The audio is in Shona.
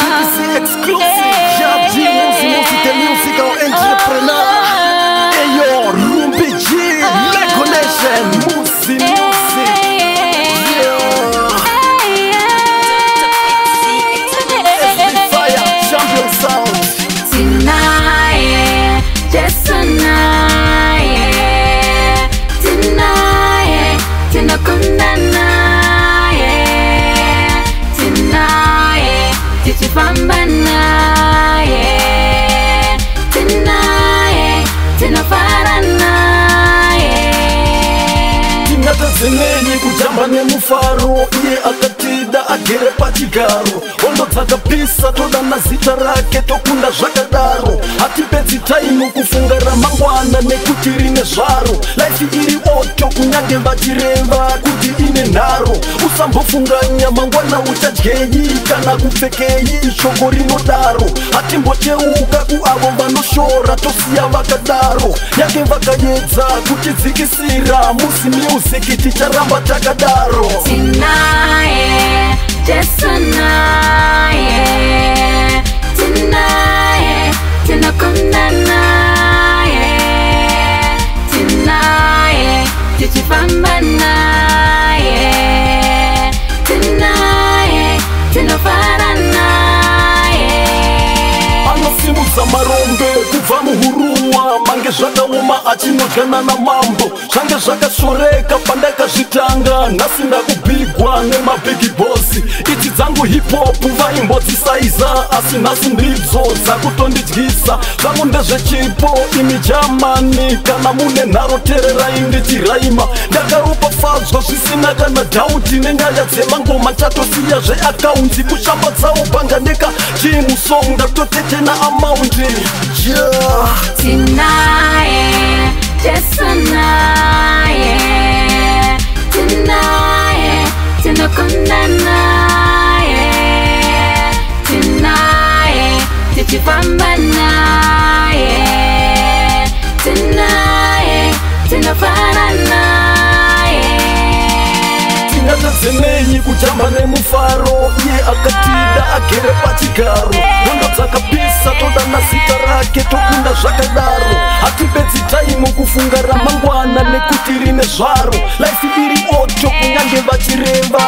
BBC exclusive. Jadi music, the musical entrepreneur. Ayo, Rumbi G, Lego Nation, music. Fire, champion sound. Tonight, just tonight, tonight, tunakundana. Pambana, yeah. Tonight, tunafarana, yeah. Tingatazimeni kujamba nemufaro, iye akatida agere pachigaro. Ondotaka pisa toda na zita rake tokunda zvakadaro. Hatipedzi taimu kufunga ramangwana nekuti rine zvaro. Life iri oto kunyange vachireva kuti ine nharo. Usambofunganya mangwana uchadyeyi kana kupfekeyi shoko rinodaro. Hatimboteuka kuavo vanoshora tosiya vakadaro. Nyange vakaedza kutidzikisira musi music ticharamba takadaro. Tonight, just tonight, tonight, tunakundana, yeah. Tonight, tuchipambana, yeah. Tonight, tunafarana, yeah. Anosimuza marombe kubva muhurumwa, mange zvakaoma achinodyanana mambo. Zvange zvakashoreka pandakazvitanga, nhasi ndakubhigwa nemabig boss. Idzi dzangu hip hop vaimbodzisaiza, asi nhasi ndidzo dzakutondidyisa. Zvangu ndezvechipo imi Germany, kana mune nharo tererai ndichiraima. Ndakaropafadzwa zvisina kana dhauti nenyaya dzemangoma, tatosiya zveakaunti kushambadzawo panganeka chimusong ndatotetena amaundi. Tonight, just tonight, tonight, tunakundana, yeah. Tonight, tuchipambana, yeah. Tonight, tunafarana, yeah. Tingatadzemenyi kujamba nemufaro, iye akatida agere pachigaro. Ondodzaka pisa toda na zita rake tokunda zvakadaro. Hatipedzi taimu kufunga ramangwana nekuti rine zvaro. Life iri oto kunyange vachireva